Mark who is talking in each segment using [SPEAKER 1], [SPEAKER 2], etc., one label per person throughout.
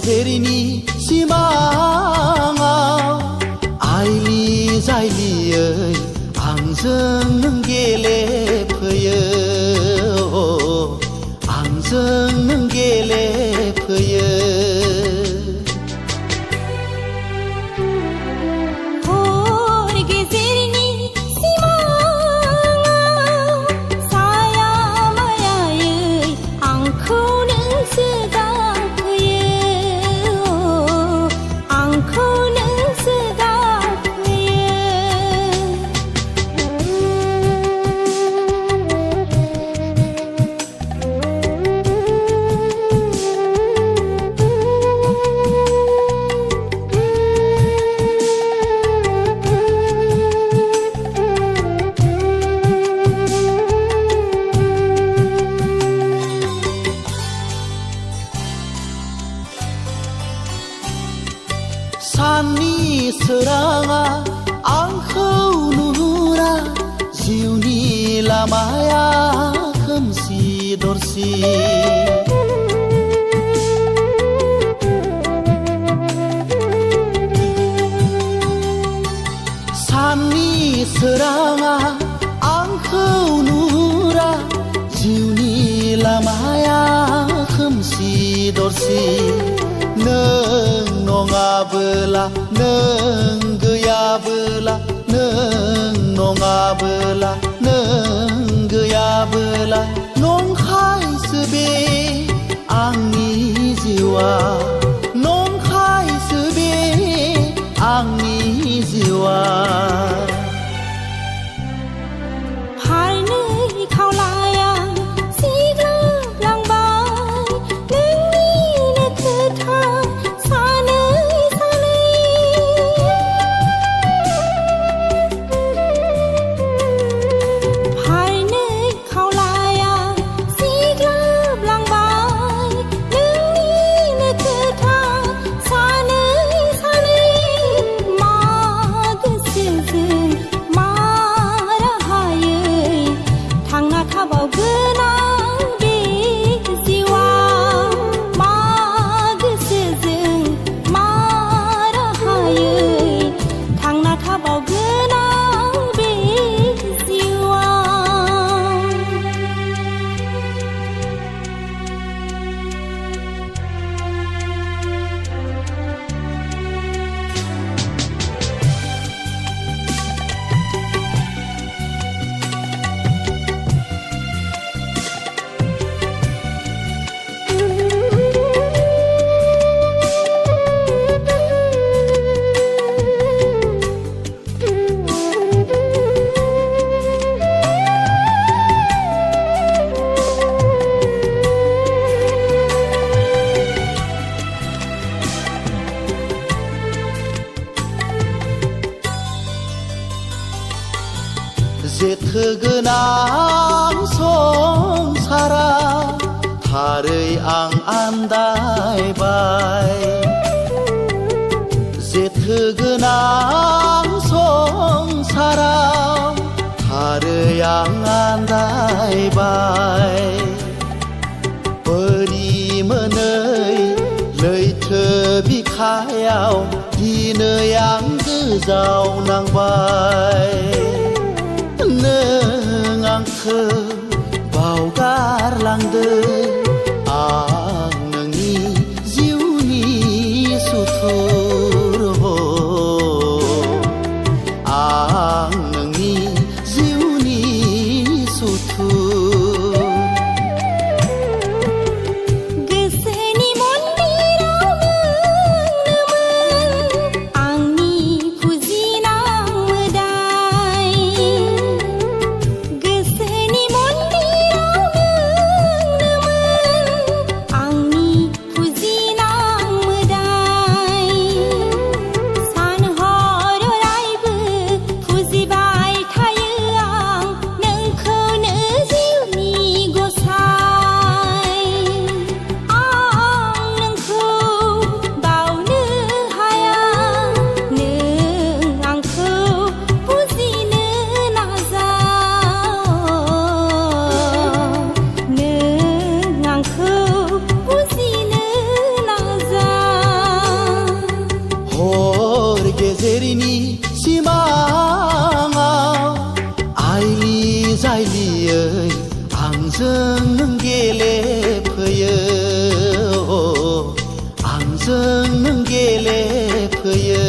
[SPEAKER 1] गेजेरनि सिमाङाव आइलि जाइलियै आंजों नों गेलेफैयो आंजों नों गेलेफैयो साननि सोराङा आंखौ नुहुरा जिउनि लामाया खोमसि दरसि साननि सोराङा आंखौ नुहुरा जिउनि लामाया खोमसि दरसि नों नङाबोला नों गैयाबोला नों नङाबोला नों गैयाबोला नंखायसो बे आंनि जिउआ नंखायसो बे आंनि जिउआ जेथो गोनां संसारा थारै आं आन्दायबाय जेथो गोनां संसाराव थारै आं आन्दायबाय बोरि मोनै लैथो बिखायाव दिनै आं गोजावनांबाय नों आंखौ बावगारलांदों आं नोंनि जिउनि सुथुर आं नोंनि जिउनि सुथुर आंजों नों गेलेफैयो आंजों नों गेलेफैयो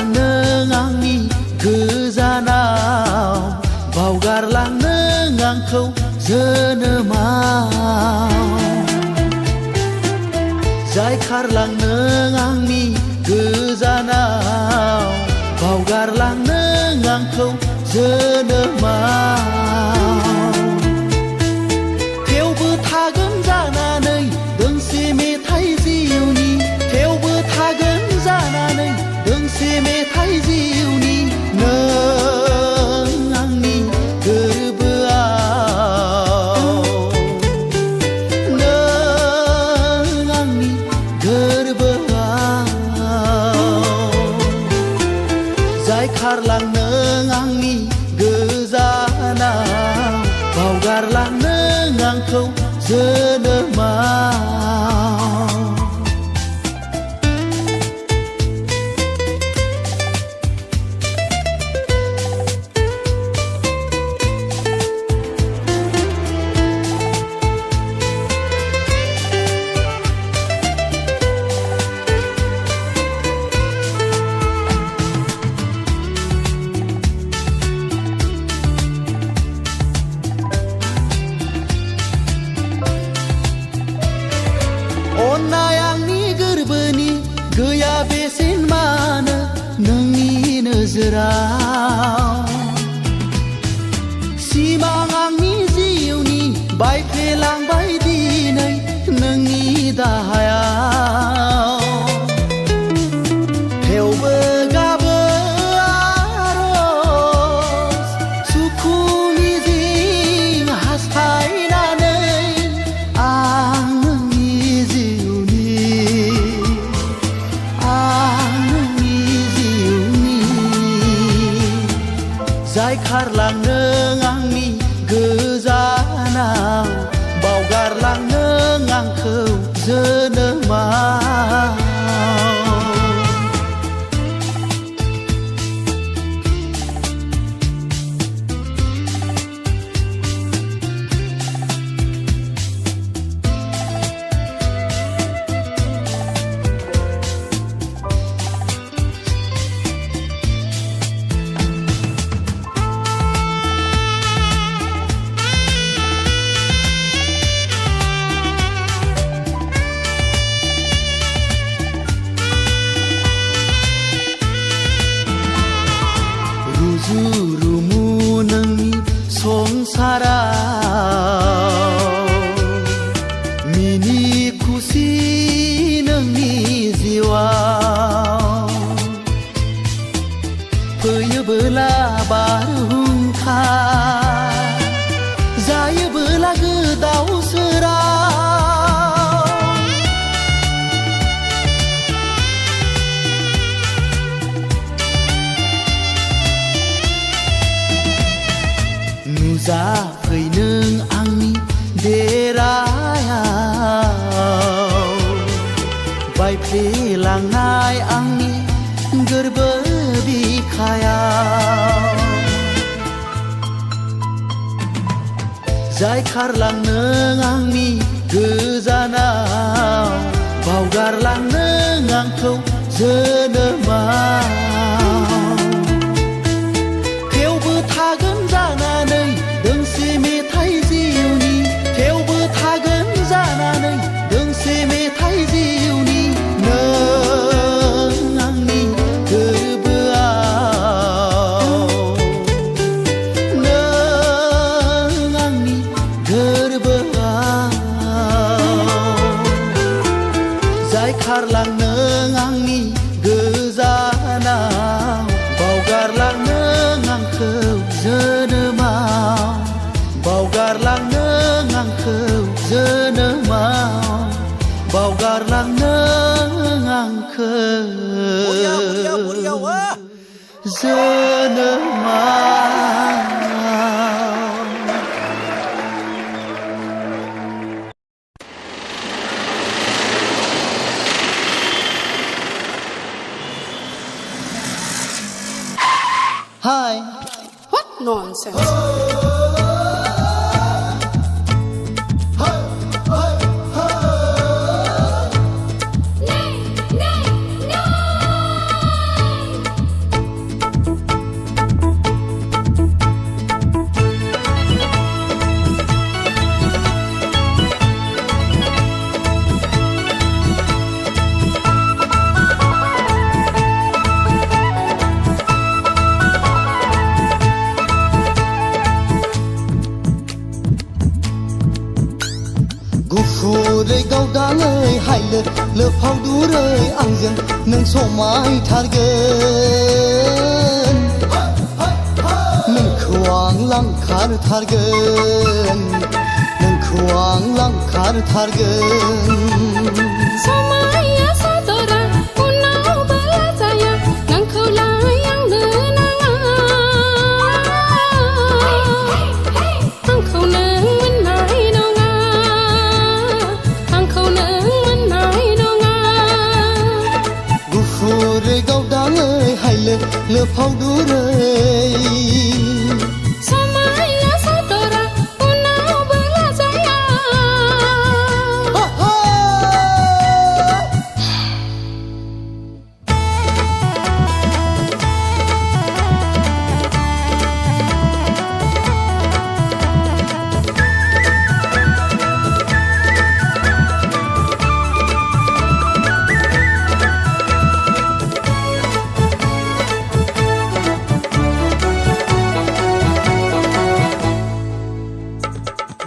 [SPEAKER 1] जायखारलांनो आंनि गोजानाव बावगारलांनो आंखौ जोनोमाव जायखारलांनो आंनि गोजानाव बावगारलांनो आंखौ जोनोमाव थेवबो थागोन जानानै दोंसे मेथाइ जिउनि थेवबो थागोन जानानै दोंसे मेथाइ जिउनि नों आंनि गोरबोआव नों आंनि गोरबोआव जायखारलांनो आंनि गोजानाव बावगारलांनो आंखौ जोनोमाव अन्नाय आंनि गोरबोनि गैया बेसेन मानो नोंनि नोजोराव सिमां आंनि जिउनि बायफ्लेलांबाय दिनै नोंनि दाहायाव थेवबो गाबो आरज सुखु मिजिं हास्थायनानै आं जायखारलांनो आंनि गोजानाव बावगारलांनो आंखौ जोनोमाव रुजु-रुमु नोंनि संसाराव मिनि खुसि नोंनि जिउआव फैयोबोला बारहुंखा जायोबोला गोदाव सोराव नुजाफै नों आंनि देरायाव बायफ्लेलांनाय आंनि गोरबो बिखायाव जायखारलांनो आंनि गोजानाव बावगारलांनो आंखौ जोनोमाव थेवबो थागोन जानानै दोंसे मेथाइ जिउनि थेवबो थागोन जानानै दोंसे मेथाइ जिउनि नों आंनि गोरबोआव नों आंनि गोरबोआव जायखारलांनो आंनि गोजानाव बावगारलांनो आंखौ जोनोमाव बावगारलांनो आंखौ जोनोमाव बावगारलांनो आंखौ जोनोमाव Hi.
[SPEAKER 2] What nonsense?
[SPEAKER 1] गुफुरै गावदाङै हायलो लोफावदुरै आंजों नों समायथारगोन नोंखौ आं लांखारथारगोन नोंखौ आं लांखारथारगोन
[SPEAKER 2] समाया सादरा उनावबो लाजाया नोंखौ लायांनो नाङा आंखौ नों मोननाय नङा आंखौ नों मोननाय नङा
[SPEAKER 1] गुफुरै गावदाङै हायलो लोफावदुरै
[SPEAKER 2] समाया सादरा उनावबो लाजाया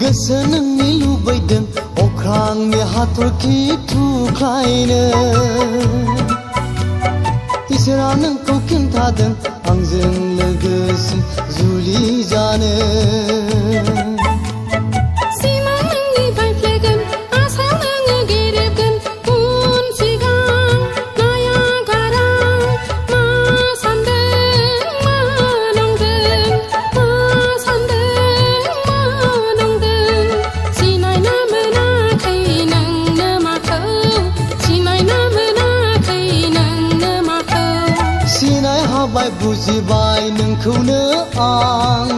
[SPEAKER 1] गोसो नोंनि लुबैदों अख्रांनि हाथरखि थुख्लायनो इसोरा नोंखौ खिन्थादों आंजों लोगोसे जुलि जानो
[SPEAKER 2] सिमां नोंनि बायफ्लेगोन आसा नोङो गेरेबगोन उन सिगां नाया गारा मा सान्दों मा नंदों मा सान्दों मा नंदों सिनायना मोनाखै नोंनो माखौ सिनायना मोनाखै नोंनो माखौ
[SPEAKER 1] सिनाय हाबाय बुजिबाय नोंखौनो आं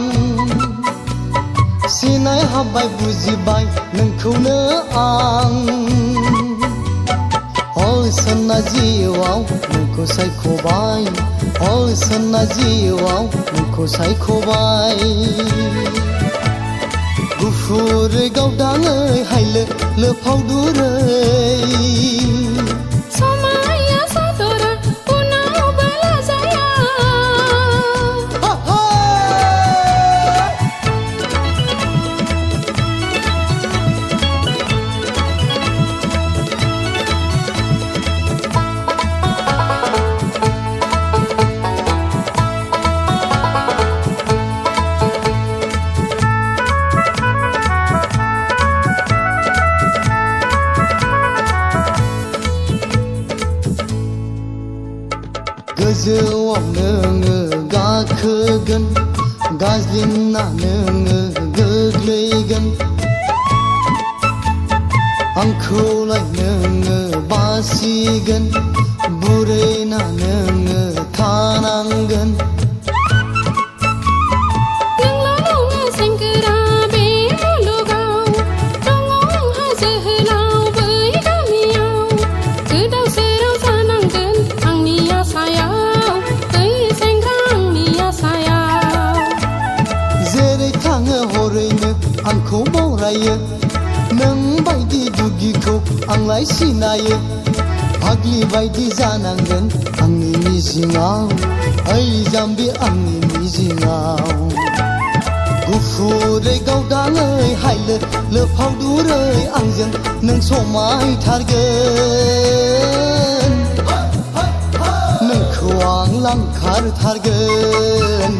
[SPEAKER 1] सिनाय हाबाय बुजिबाय नोंखौनो आं सानना जिउआव नोंखौ सायख'बाय सानना जिउआव नोंखौ सायख'बाय गुफुरै गावदाङै हायलो लोफावदुरै
[SPEAKER 2] समाया सादरा उनावबो लाजाया
[SPEAKER 1] गोजौआव नोङो गाखोगोन गाज्लिना नोङो गोग्लैगोन आंखौलाय नोङो बासिगोन बुरैना नोङो थानांगोन
[SPEAKER 2] नोंल' नङा सेंग्रा बे मुलुगाव दङ आंहा जोहोलाव बै गामियाव गोदाव सोराव जानांगोन आंनि आसायाव ओइ सेंग्रा आंनि आसायाव
[SPEAKER 1] जेरै थाङो हरैनो आंखौ बरायो नों बायदि दुगिखौ आंलाय सिनायो फाग्लि बायदि जानांगोन आंनि मिजिङाव ओइ जाम्बि आंनि मिजिङाव गुफुरै गावदाङै हायलो लोफावदुरै आंजों नों समायथारगोन नोंखौ आं लांखारथारगोन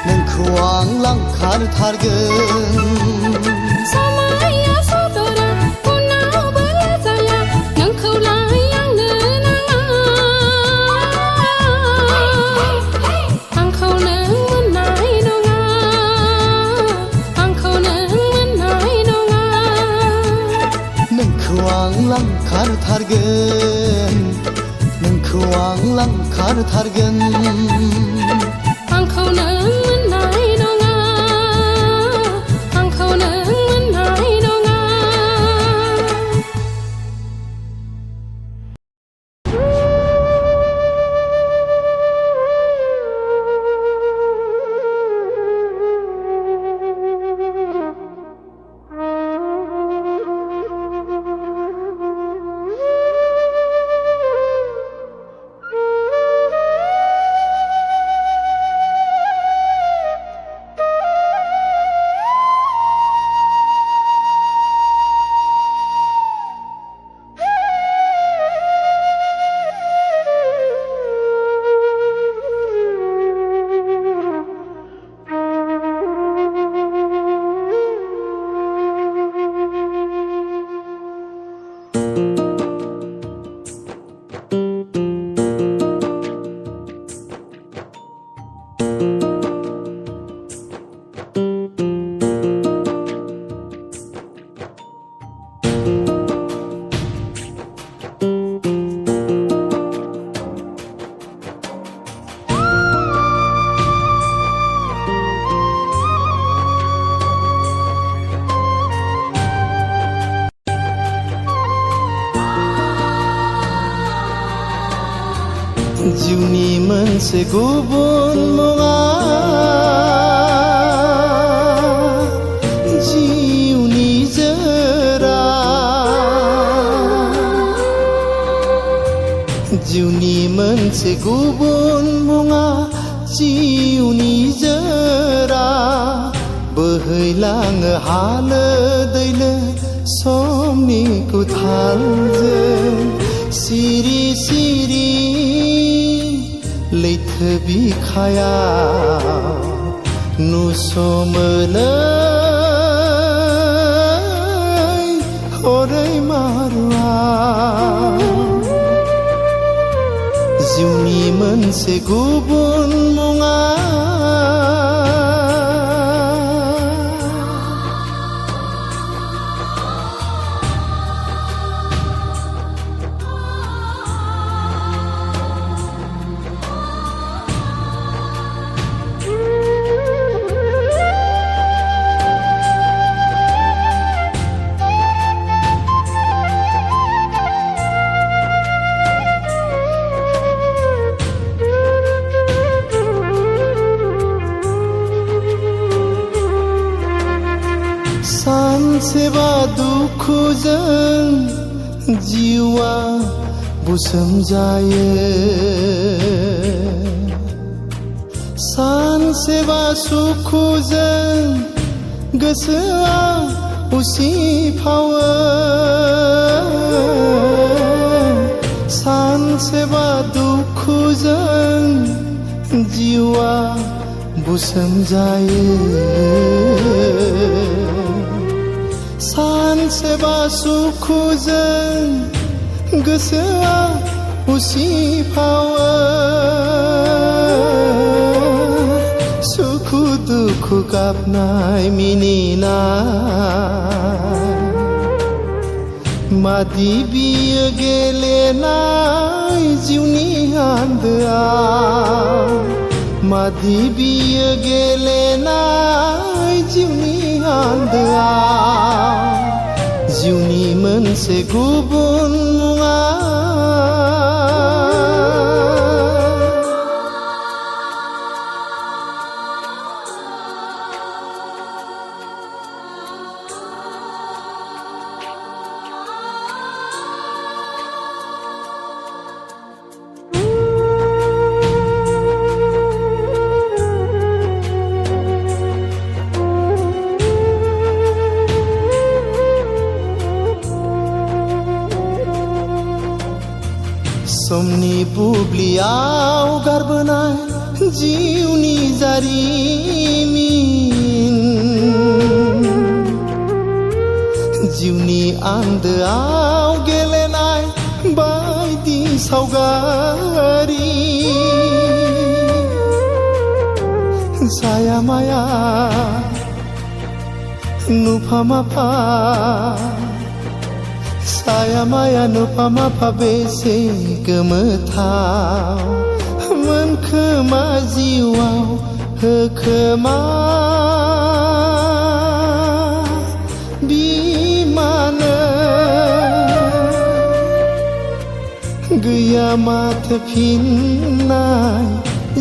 [SPEAKER 1] नोंखौ आं लांखारथारगोन
[SPEAKER 2] समाया सादरा उनावबो लाजाया नोंखौ लायांनो नाङा आंखौ नों मोननाय नङा आंखौ नों मोननाय नङा
[SPEAKER 1] नोंखौ आं लांखारथारगोन नोंखौ आं लांखारथारगोन
[SPEAKER 2] आंखौ नों मोननाय नङा आंखौ नों मोननाय नङा
[SPEAKER 1] मोनसे गुबुन मुङा जिउनि जोरा जिउनि मोनसे गुबुन मुङा जिउनि जोरा बोहैलाङो हालो दैलो समनि गुथालजों सिरि सिरि लैथो बिखायाव नुस'मोनै हरै मारुआ जिउनि मोनसे गुबुन मुङा सानसेबा दुखुजों जिउआ बुसोम जायो सानसेबा सुखुजों गोसोआ उसिफावो सानसेबा दुखुजों जिउआ बुसोम जायो सानसेबा सुखुजों गोसोआ उसिफावो सुखु दुखु गाबनाय मिनिनाय मादि बियो गेलेनाय जिउनि आन्दोआव मादि बियो गेलेनाय जिउनि आन्दोआव जिउनि मोनसे गुबुन मुङा समनि बुब्लियाव गारबोनाय जिउनि जारिमिन जिउनि आन्दोआव गेलेनाय बायदि सावगारि जाया माया नुफा माफा साया माया नुफा माफा बेसे गोमोथाव मोनखोमा जिउआव होखोमा बिमानो गैया माथो फिननाय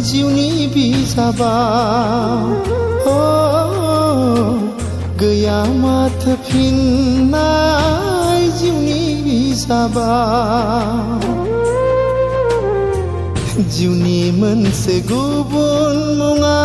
[SPEAKER 1] जिउनि बिजाबाव गैया माथो फिननाय जिउनि बिजाबाव जिउनि मोनसे गुबुन मुङा